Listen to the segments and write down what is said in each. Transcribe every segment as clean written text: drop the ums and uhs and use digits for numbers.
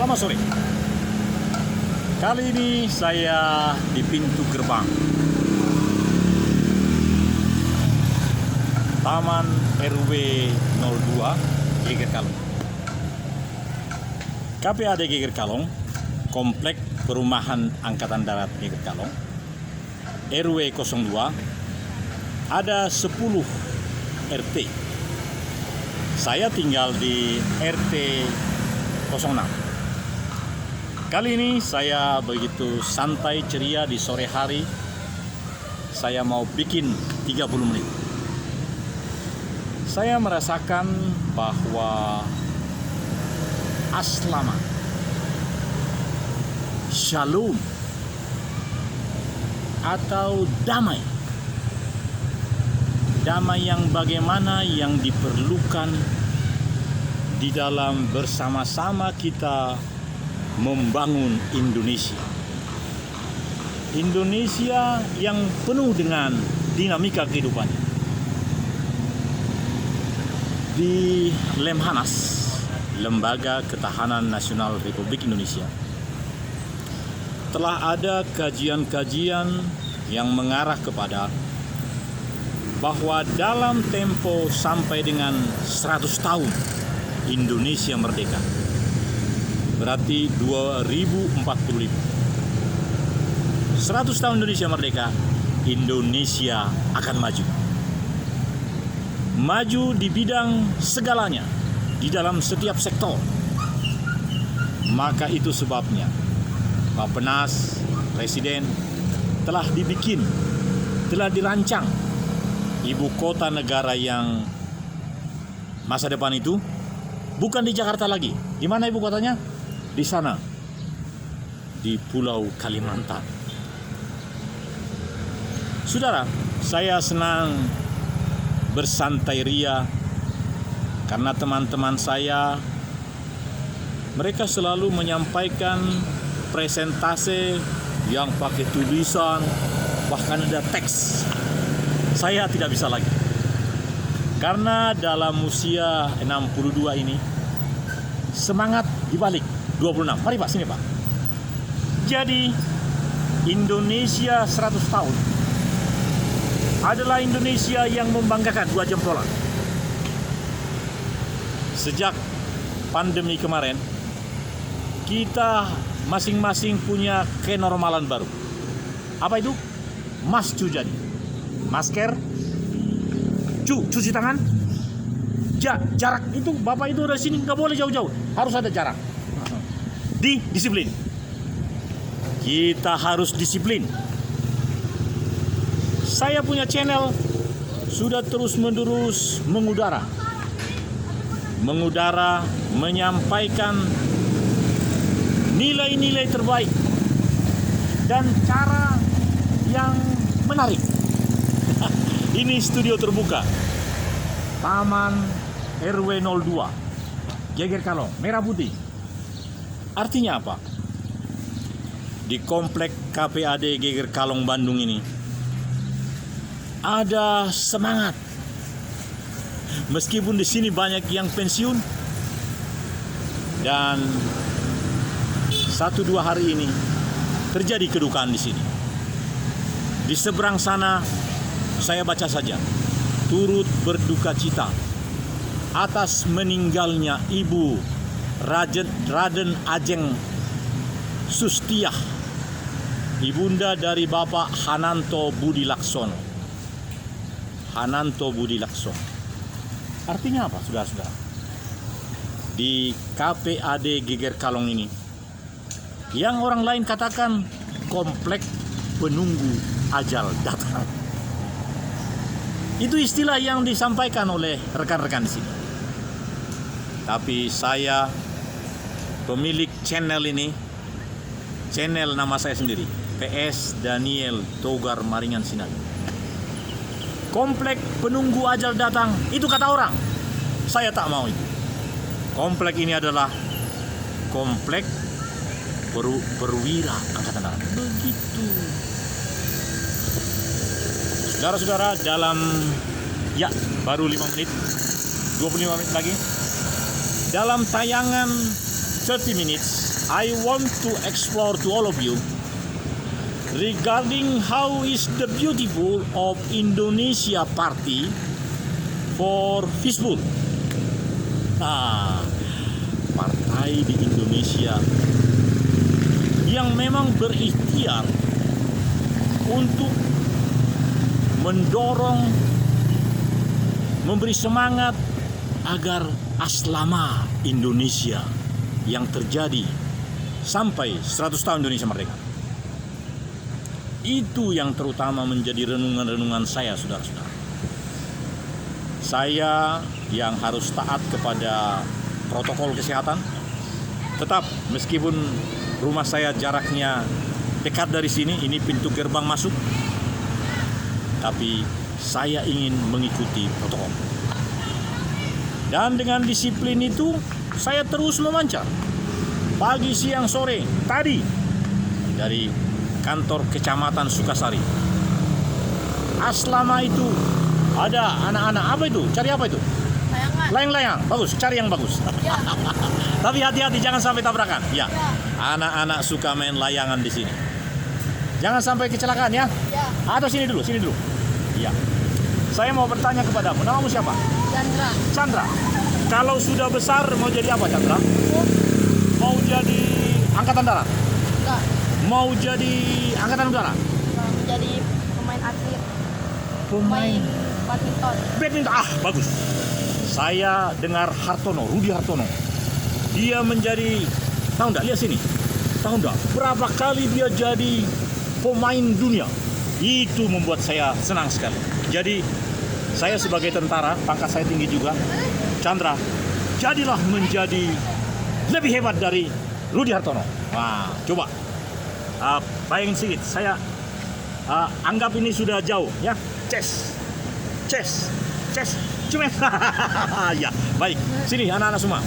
Selamat sore. Kali ini saya di pintu gerbang Taman RW 02 Geger Kalong. KPAD Geger Kalong, Komplek Perumahan Angkatan Darat Geger Kalong, RW 02, ada 10 RT. Saya tinggal di RT 06. Kali ini saya begitu santai ceria di sore hari. Saya mau bikin 30 menit. Saya merasakan bahwa aslama, shalom, atau damai. Damai yang bagaimana yang diperlukan di dalam bersama-sama kita membangun Indonesia. Indonesia yang penuh dengan dinamika kehidupannya. Di Lemhanas, Lembaga Ketahanan Nasional Republik Indonesia, telah ada kajian-kajian yang mengarah kepada bahwa dalam tempo sampai dengan 100 tahun Indonesia merdeka, berarti 2045. 100 tahun Indonesia merdeka, Indonesia akan maju. Maju di bidang segalanya, di dalam setiap sektor. Maka itu sebabnya Bappenas, Presiden telah dibikin, telah dirancang ibu kota negara yang masa depan itu bukan di Jakarta lagi. Di mana ibu kotanya? Di sana, di Pulau Kalimantan. Saudara, saya senang bersantai ria karena teman-teman saya, mereka selalu menyampaikan presentase yang pakai tulisan, bahkan ada teks. Saya tidak bisa lagi. Karena dalam usia 62 ini, semangat dibalik 26. Mari Pak, sini Pak. Jadi, Indonesia 100 tahun adalah Indonesia yang membanggakan 2 jempolan. Sejak pandemi kemarin, kita masing-masing punya kenormalan baru. Apa itu? Mas jadi. Masker, cuci tangan, jarak itu Bapak itu dari sini nggak boleh jauh-jauh, harus ada jarak. Disiplin. Kita harus disiplin. Saya punya channel sudah terus-menerus mengudara, menyampaikan nilai-nilai terbaik dan cara yang menarik. Ini studio terbuka Taman RW 02 Geger Kalong, merah putih. Artinya apa? Di komplek KPAD Geger Kalong Bandung ini ada semangat. Meskipun di sini banyak yang pensiun, dan 1-2 hari ini terjadi kedukaan di sini. Di seberang sana saya baca saja, turut berduka cita atas meninggalnya Ibu Raden Ajeng Sustiah, ibunda dari Bapak Hananto Budi Laksono. Artinya apa, saudara-saudara? Di KPAD Geger Kalong ini, yang orang lain katakan komplek penunggu ajal datang. Itu istilah yang disampaikan oleh rekan-rekan di sini. Tapi saya, pemilik channel ini, channel nama saya sendiri, PS Daniel Togar Maringan Sinar. Komplek penunggu ajal datang, itu kata orang. Saya tak mau itu. Komplek ini adalah komplek perwira angkatan darat. Begitu. Saudara-saudara, dalam baru 5 menit, 25 menit lagi, dalam tayangan 30 minutes I want to explore to all of you regarding how is the beautiful of Indonesia party for fishbowl. Nah, partai di Indonesia yang memang berikhtiar untuk mendorong, memberi semangat agar aslama Indonesia yang terjadi sampai 100 tahun Indonesia merdeka. Itu yang terutama menjadi renungan-renungan saya, saudara-saudara. Saya yang harus taat kepada protokol kesehatan, tetap meskipun rumah saya jaraknya dekat dari sini, ini pintu gerbang masuk, tapi saya ingin mengikuti protokol. Dan dengan disiplin itu, saya terus memancar. Pagi, siang, sore, tadi dari kantor kecamatan Sukasari. Aslama itu ada anak-anak, apa itu? Cari apa itu? Layangan. Layang-layang, bagus, cari yang bagus. Ya. Tapi hati-hati, jangan sampai tabrakan. Ya, Ya. anak-anak suka main layangan di sini. Jangan sampai kecelakaan ya. Ya. Atau sini dulu, sini dulu. Ya. Saya mau bertanya kepadamu, namamu siapa? Chandra. Chandra. Kalau sudah besar mau jadi apa, Chandra? Mau jadi angkatan darat? Enggak. Mau jadi angkatan udara? Menjadi pemain atlet. Pemain badminton. Badminton. Ah, bagus. Saya dengar Hartono, Rudi Hartono. Dia menjadi, tahu enggak, lihat sini. Tahu enggak, berapa kali dia jadi pemain dunia. Itu membuat saya senang sekali. Jadi, saya sebagai tentara, pangkat saya tinggi juga. Chandra, jadilah menjadi lebih hebat dari Rudi Hartono. Wah, coba. Bayangin sedikit, saya anggap ini sudah jauh, ya. Chess. Cuma, ya, baik. Sini anak-anak semua.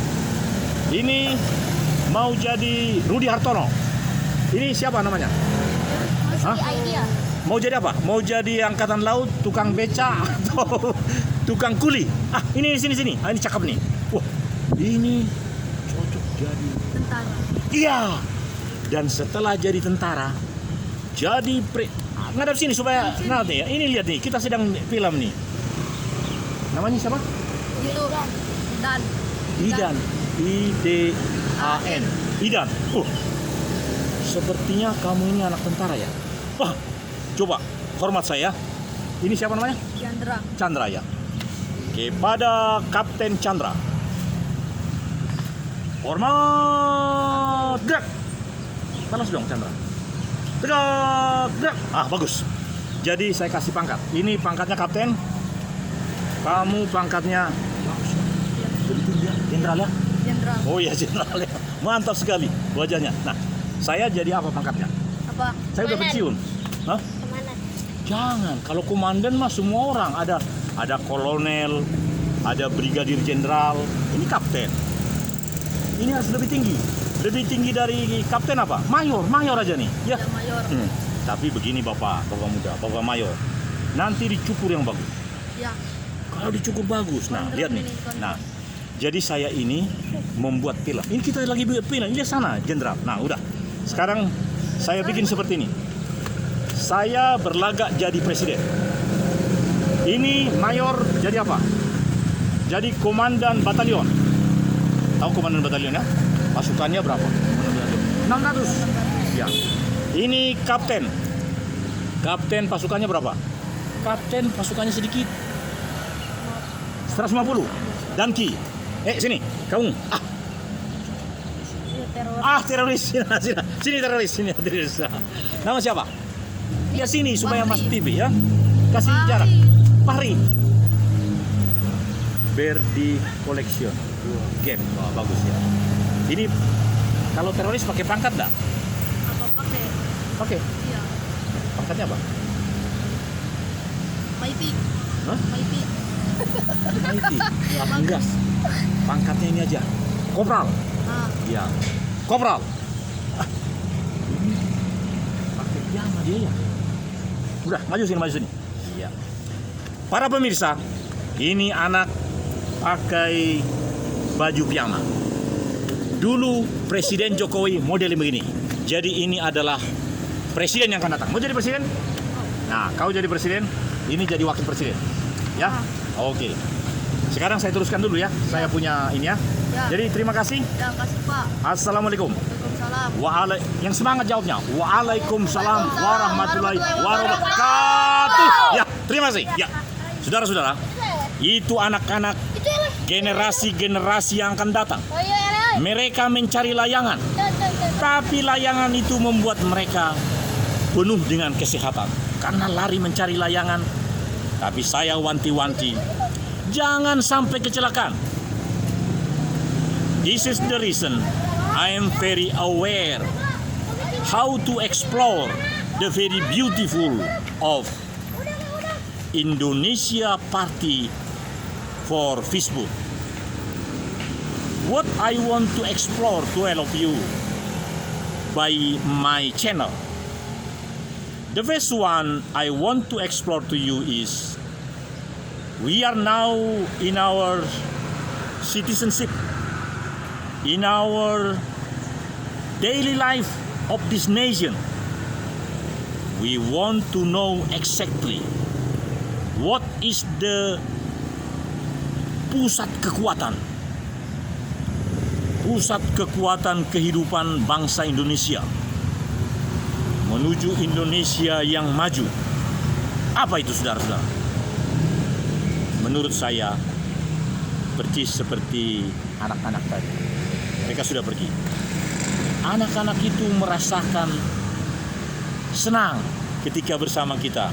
Ini mau jadi Rudi Hartono. Ini siapa namanya? Hah? Idea. Mau jadi apa? Mau jadi angkatan laut, tukang beca, atau tukang kuli? Ah, ini sini. Ah, ini cakep nih. Wah, ini cocok jadi Tentara. iya. Dan setelah jadi tentara, jadi ngadap sini supaya nanti ya. Ini lihat nih, kita sedang film nih. Namanya siapa? Itu. Dan. Idan. I-D-A-N. Idan. Sepertinya kamu ini anak tentara ya. Wah, coba hormat saya. Ini siapa namanya? Chandra. Chandra ya. Kepada Kapten Chandra. Hormat. Gerak. Balas dong Chandra. Gerak. Ah, bagus. Jadi saya kasih pangkat. Ini pangkatnya kapten. Kamu pangkatnya lebih tinggi ya, jenderal ya? Chandra. Oh iya, jenderal ya. Mantap sekali wajahnya. Nah, saya jadi apa pangkatnya? Apa? Saya udah pensiun. Hah? Kemana? Jangan. Kalau komandan mah semua orang ada kolonel, ada brigadir jenderal. Ini kapten. Ini harus lebih tinggi. Lebih tinggi dari kapten apa? Mayor aja nih. Ya. Ya, mayor. Tapi begini Bapak muda, Bapak mayor. Nanti dicukur yang bagus. Ya. Kalau dicukur bagus. Nah, lihat nih. Nah, jadi saya ini membuat film. Ini kita lagi buat film. Ini sana, jenderal. Nah, udah. Sekarang saya bikin seperti ini. Saya berlagak jadi presiden. Ini mayor jadi apa? Jadi komandan batalion. Tahu komandan batalion ya? Pasukannya berapa? 600. Ya. Ini kapten. Kapten pasukannya berapa? Kapten pasukannya sedikit. 150. Danki. Sini, kamu. Teroris. Sini teroris. Nama siapa? Ya sini supaya Mas TV ya. Kasih jarak. Fahri. Berdi Collection. Game. Wah, bagus ya. Ini kalau teroris pakai pangkat enggak? Apa pakai? Pakai. Iya. Pangkatnya apa? Maiti. Hah? Maiti. Maiti. Enggak. Pangkatnya ini aja. Kopral. Iya. Kopral. Ini pakai piyama dia ya. Udah, maju sini. Iya. Para pemirsa, ini anak pakai baju piyama. Dulu Presiden Jokowi model begini. Jadi ini adalah presiden yang akan datang. Mau jadi presiden? Nah, kau jadi presiden, ini jadi wakil presiden. Ya? Oke. Sekarang saya teruskan dulu ya. Saya punya ini ya. Ya. Jadi terima kasih. Ya, kasih Pak. Assalamualaikum. Waalaikumsalam. Yang semangat jawabnya. Waalaikumsalam warahmatullahi wabarakatuh. Ya, terima kasih. Ya, saudara-saudara, itu anak-anak generasi-generasi yang akan datang. Oh iya, Mereka mencari layangan, tapi layangan itu membuat mereka penuh dengan kesehatan karena lari mencari layangan. Tapi saya wanti-wanti, jangan sampai kecelakaan. This is the reason I am very aware how to explore the very beautiful of Indonesia Party for Facebook. What I want to explore to all of you by my channel. The first one I want to explore to you is we are now in our citizenship, in our daily life of this nation. We want to know exactly what is the pusat kekuatan kehidupan bangsa Indonesia menuju Indonesia yang maju. Apa itu, saudara-saudara? Menurut saya persis seperti anak-anak tadi. Mereka sudah pergi. Anak-anak itu merasakan senang ketika bersama kita.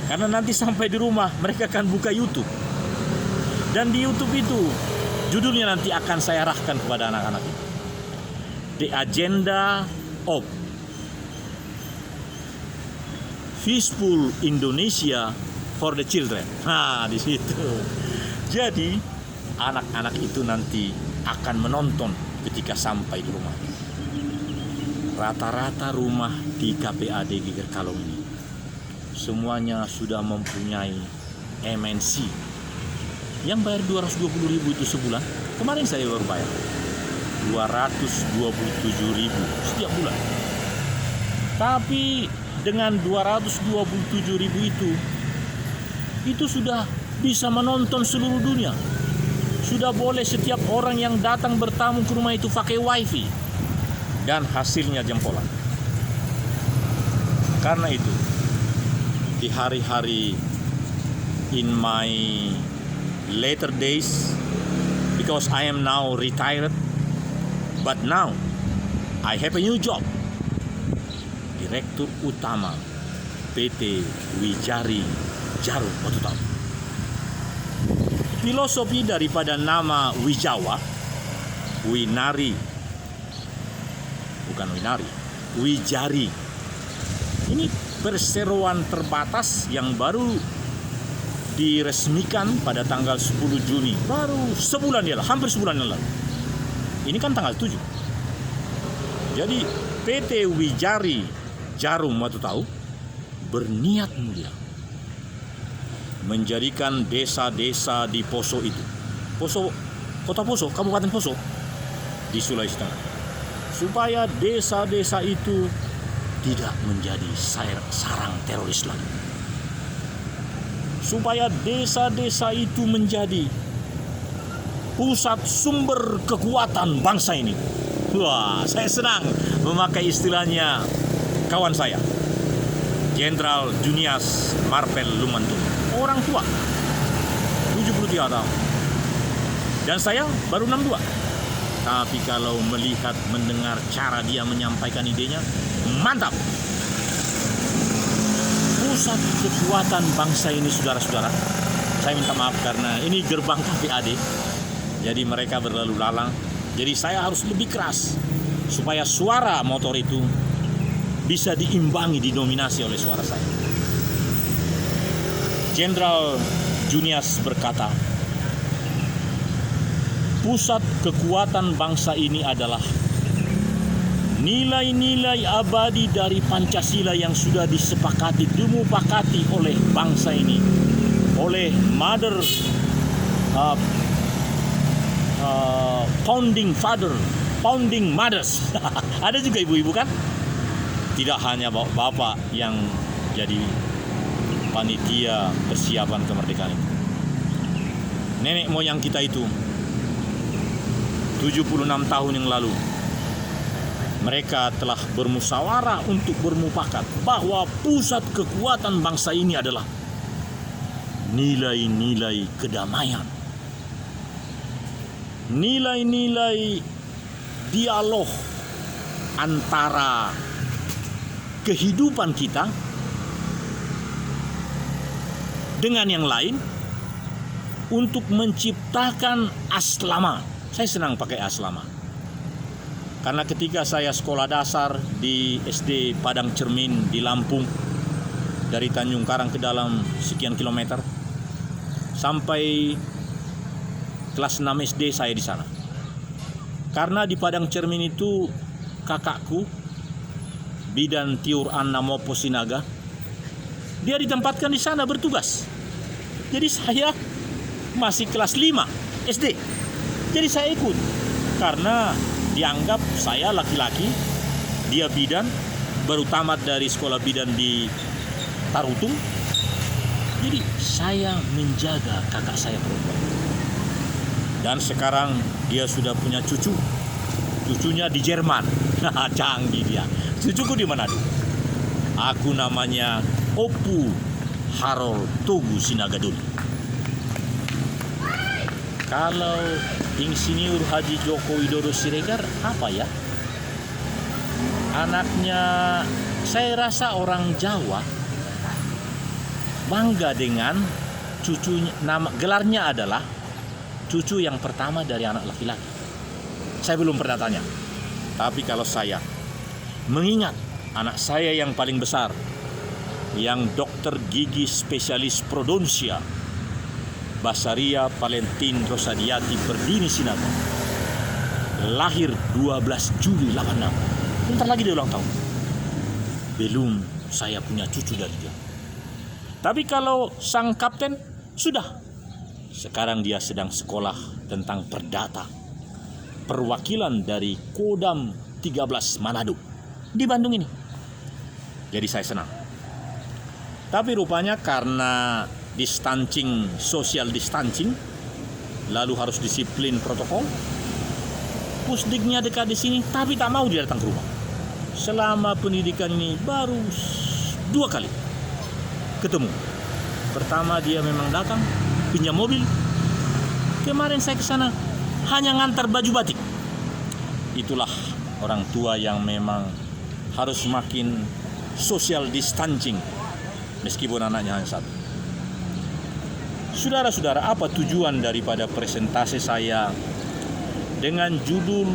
Karena nanti sampai di rumah mereka akan buka YouTube. Dan di YouTube itu judulnya nanti akan saya arahkan kepada anak-anak itu. The Agenda of Peaceful Indonesia for the Children. Nah, di situ. Jadi anak-anak itu nanti akan menonton ketika sampai di rumah. Rata-rata rumah di KPAD Geger Kalong ini semuanya sudah mempunyai MNC yang bayar 220.000 itu sebulan. Kemarin saya baru bayar 227.000 setiap bulan. Tapi dengan 227.000 itu sudah bisa menonton seluruh dunia. Sudah boleh setiap orang yang datang bertamu ke rumah itu pakai wifi. Dan hasilnya jempolan. Karena itu, di hari-hari in my later days, because I am now retired, but now I have a new job. Direktur Utama PT Wijari Jarum Batu Tahu. Filosofi daripada nama Wijawa, Winari, bukan Winari, Wijari. Ini perseroan terbatas yang baru diresmikan pada tanggal 10 Juni. Baru sebulan ya, hampir sebulan yang lalu. Ini kan tanggal 7. Jadi PT Wijari Jarum Batu Tahu berniat mulia menjadikan desa-desa di Poso itu, Kota Poso, Kabupaten Poso di Sulawesi Tengah, supaya desa-desa itu tidak menjadi sarang teroris lagi, supaya desa-desa itu menjadi pusat sumber kekuatan bangsa ini. Wah, saya senang memakai istilahnya kawan saya, Jenderal Junias Marvel Lumantung, orang tua 73 tahun, dan saya baru 62. Tapi kalau melihat, mendengar cara dia menyampaikan idenya, mantap. Pusat kekuatan bangsa ini, saudara-saudara, saya minta maaf karena ini gerbang KPAD, jadi mereka berlalu lalang. Jadi saya harus lebih keras supaya suara motor itu bisa diimbangi, didominasi oleh suara saya. Jenderal Junias berkata, pusat kekuatan bangsa ini adalah nilai-nilai abadi dari Pancasila yang sudah disepakati, dimupakati oleh bangsa ini, oleh Mother Founding Father founding mothers. Ada juga ibu-ibu kan? Tidak hanya bapak yang jadi panitia persiapan kemerdekaan itu. Nenek moyang kita itu 76 tahun yang lalu mereka telah bermusyawarah untuk bermufakat bahwa pusat kekuatan bangsa ini adalah nilai-nilai kedamaian, nilai-nilai dialog antara kehidupan kita dengan yang lain untuk menciptakan aslama. Saya senang pakai aslama karena ketika saya sekolah dasar di SD Padang Cermin di Lampung, dari Tanjung Karang ke dalam sekian kilometer, sampai kelas 6 SD saya di sana. Karena di Padang Cermin itu kakakku Bidan Tiur Anna Mopo Sinaga, dia ditempatkan di sana bertugas. Jadi saya masih kelas 5 SD. Jadi saya ikut karena dianggap saya laki-laki, dia bidan, baru tamat dari sekolah bidan di Tarutung. Jadi saya menjaga kakak saya perempuan. Dan sekarang dia sudah punya cucu. Cucunya di Jerman. Canggih dia. Cucuku di Manado. Aku namanya Opu Harold Togu Sinagadoli. Kalau Insinyur Haji Joko Widodo Siregar apa ya? Anaknya, saya rasa orang Jawa bangga dengan cucunya. Nama gelarnya adalah cucu yang pertama dari anak laki-laki. Saya belum pernah tanya. Tapi kalau saya mengingat anak saya yang paling besar, yang dokter gigi spesialis prodonsia, Basaria Valentin Rosadiati Perdini Sinaga, lahir 12 Juli 86. Bentar lagi dia ulang tahun. Belum saya punya cucu dari dia. Tapi kalau sang kapten sudah. Sekarang dia sedang sekolah tentang perdata, perwakilan dari Kodam 13 Manado di Bandung ini. Jadi saya senang. Tapi rupanya karena distancing, social distancing, lalu harus disiplin protokol, pusdiknya dekat di sini, tapi tak mau dia datang ke rumah. Selama pendidikan ini baru 2 kali ketemu. Pertama dia memang datang, pinjam mobil. Kemarin saya ke sana hanya ngantar baju batik. Itulah orang tua yang memang harus makin social distancing meskipun anaknya hanya satu. Saudara-saudara, apa tujuan daripada presentasi saya dengan judul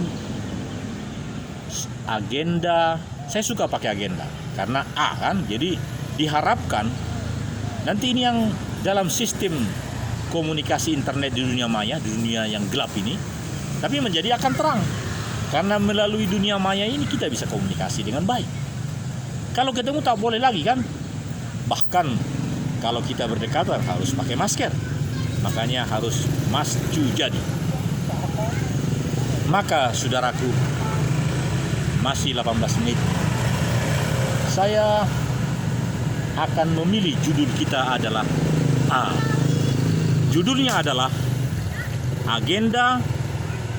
agenda? Saya suka pakai agenda karena A kan, jadi diharapkan nanti ini yang dalam sistem komunikasi internet di dunia maya, di dunia yang gelap ini, tapi menjadi akan terang. Karena melalui dunia maya ini kita bisa komunikasi dengan baik. Kalau ketemu tak boleh lagi kan? Bahkan kalau kita berdekatan harus pakai masker. Makanya harus masju jadi. Maka saudaraku, masih 18 menit. Saya akan memilih judul kita adalah A. Judulnya adalah Agenda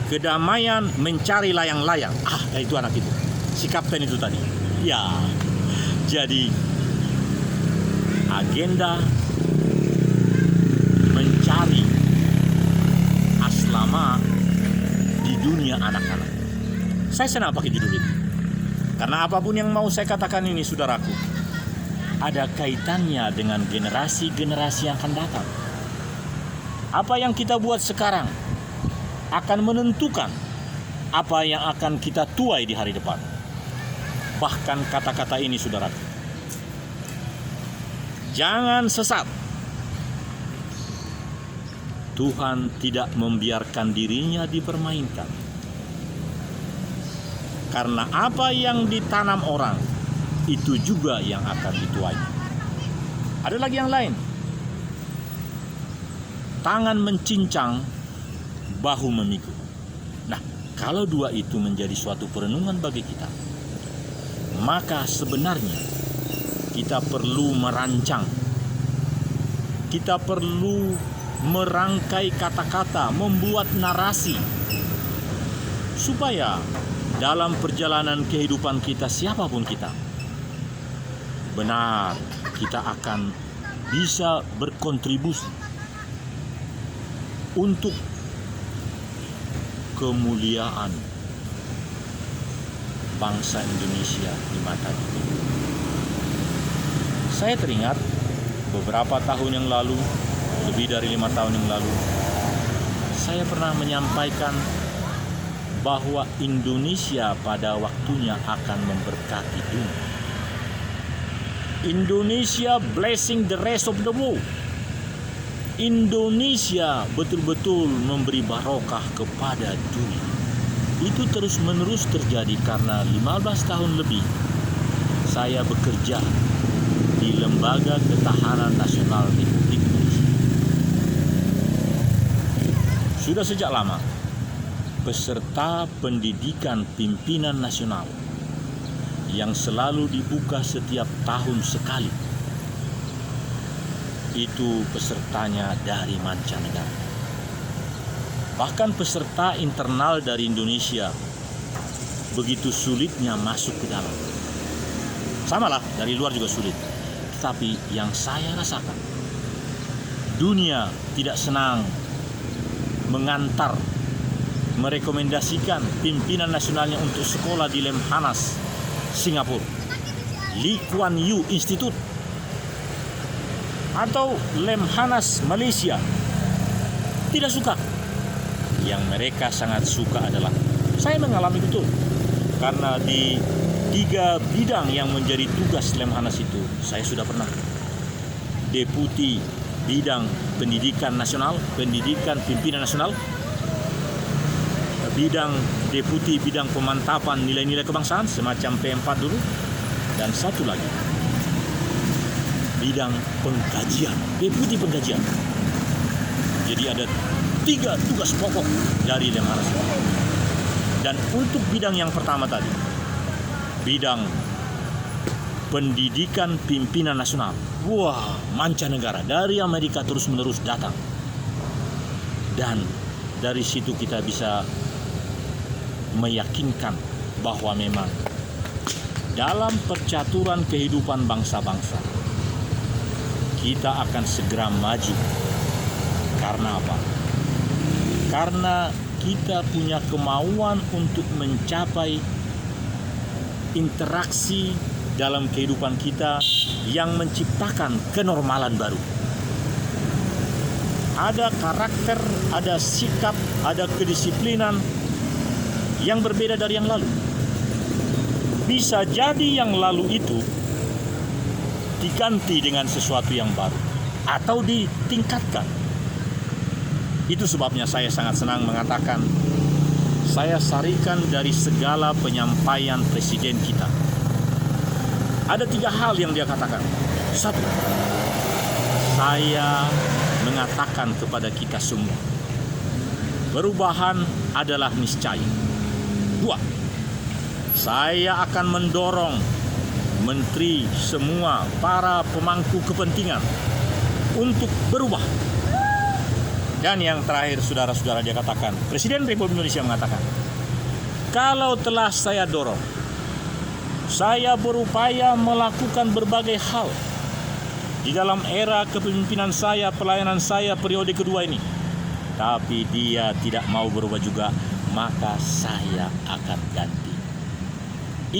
Kedamaian Mencari Layang-Layang. Itu anak itu. Si kapten itu tadi. Ya. Jadi agenda mencari aslama di dunia anak-anak. Saya senang pakai judul ini. Karena apapun yang mau saya katakan ini, saudaraku, ada kaitannya dengan generasi-generasi yang akan datang. Apa yang kita buat sekarang akan menentukan apa yang akan kita tuai di hari depan. Bahkan kata-kata ini, saudaraku, jangan sesat. Tuhan tidak membiarkan dirinya dipermainkan. Karena apa yang ditanam orang, itu juga yang akan dituai. Ada lagi yang lain. Tangan mencincang, bahu memikul. Nah, Kalau dua itu menjadi suatu perenungan bagi kita, maka sebenarnya kita perlu merancang, kita perlu merangkai kata-kata, membuat narasi, supaya dalam perjalanan kehidupan kita, siapapun kita, benar kita akan bisa berkontribusi untuk kemuliaan bangsa Indonesia di mata dunia. Saya teringat beberapa tahun yang lalu, lebih dari 5 tahun yang lalu, saya pernah menyampaikan bahwa Indonesia pada waktunya akan memberkati dunia. Indonesia blessing the rest of the world. Indonesia betul-betul memberi barokah kepada dunia. Itu terus-menerus terjadi karena 15 tahun lebih saya bekerja di Lembaga Ketahanan Nasional Republik Indonesia. Sudah sejak lama peserta pendidikan pimpinan nasional yang selalu dibuka setiap tahun sekali, itu pesertanya dari mancanegara. Bahkan peserta internal dari Indonesia begitu sulitnya masuk ke dalam. Samalah, dari luar juga sulit. Tapi yang saya rasakan, dunia tidak senang mengantar, merekomendasikan pimpinan nasionalnya untuk sekolah di Lemhanas, Singapura, Lee Kuan Yew Institute, atau Lemhanas Malaysia. Tidak suka. Yang mereka sangat suka adalah, saya mengalami betul, karena di 3 bidang yang menjadi tugas Lemhanas itu, saya sudah pernah deputi bidang pendidikan nasional, pendidikan pimpinan nasional, bidang deputi bidang pemantapan nilai-nilai kebangsaan semacam P4 dulu, dan satu lagi bidang pengkajian, deputi pengkajian. Jadi ada 3 tugas pokok dari Lemhanas. Dan untuk bidang yang pertama tadi, bidang pendidikan pimpinan nasional, wah, mancanegara dari Amerika terus-menerus datang. Dan dari situ kita bisa meyakinkan bahwa memang dalam percaturan kehidupan bangsa-bangsa, kita akan segera maju. Karena apa? Karena kita punya kemauan untuk mencapai interaksi dalam kehidupan kita yang menciptakan kenormalan baru. Ada karakter, ada sikap, ada kedisiplinan yang berbeda dari yang lalu. Bisa jadi yang lalu itu diganti dengan sesuatu yang baru atau ditingkatkan. Itu sebabnya saya sangat senang mengatakan, saya sarikan dari segala penyampaian presiden kita. Ada 3 hal yang dia katakan. 1, saya mengatakan kepada kita semua, perubahan adalah niscaya. 2, saya akan mendorong menteri semua, para pemangku kepentingan untuk berubah. Dan yang terakhir, saudara-saudara, dia katakan, Presiden Republik Indonesia mengatakan, kalau telah saya dorong, saya berupaya melakukan berbagai hal di dalam era kepemimpinan saya, pelayanan saya periode kedua ini, tapi dia tidak mau berubah juga, maka saya akan ganti.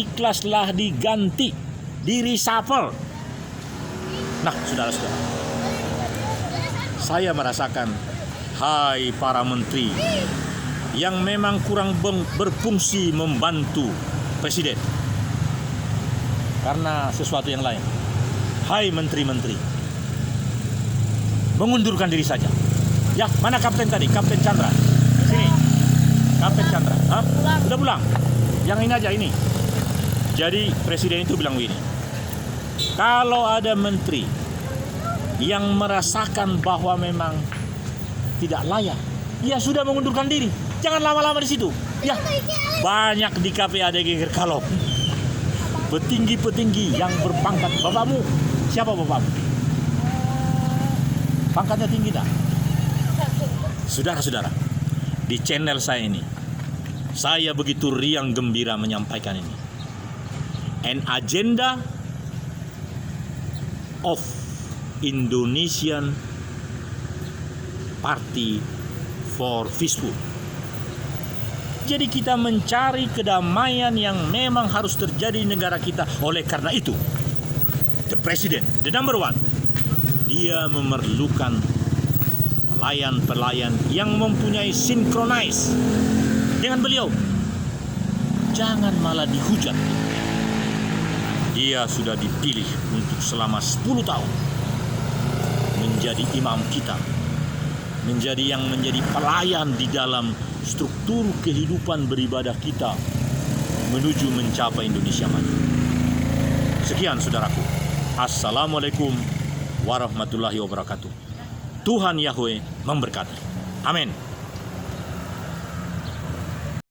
Ikhlaslah diganti, di-reshuffle. Nah, saudara-saudara, saya merasakan, hai para menteri yang memang kurang berfungsi membantu presiden karena sesuatu yang lain. Hai menteri-menteri, mengundurkan diri saja. Ya, mana kapten tadi? Kapten Chandra. Sini. Kapten Chandra. Udah pulang. Yang ini aja ini. Jadi presiden itu bilang begini, kalau ada menteri yang merasakan bahwa memang tidak layak, ya sudah mengundurkan diri. Jangan lama-lama di situ. Ya, banyak di KPADG Kalong. Petinggi-petinggi yang berpangkat. Bapakmu, siapa bapakmu? Pangkatnya tinggi tak? Saudara-saudara, di channel saya ini, saya begitu riang gembira menyampaikan ini. An agenda of Indonesian Party for Peaceful. Jadi kita mencari kedamaian yang memang harus terjadi di negara kita. Oleh karena itu, the president, the number one, dia memerlukan pelayan-pelayan yang mempunyai synchronize dengan beliau. Jangan malah dihujat. Dia sudah dipilih untuk selama 10 tahun menjadi imam kita, menjadi pelayan di dalam struktur kehidupan beribadah kita menuju mencapai Indonesia maju. Sekian saudaraku. Assalamualaikum warahmatullahi wabarakatuh. Tuhan Yahweh memberkati. Amin.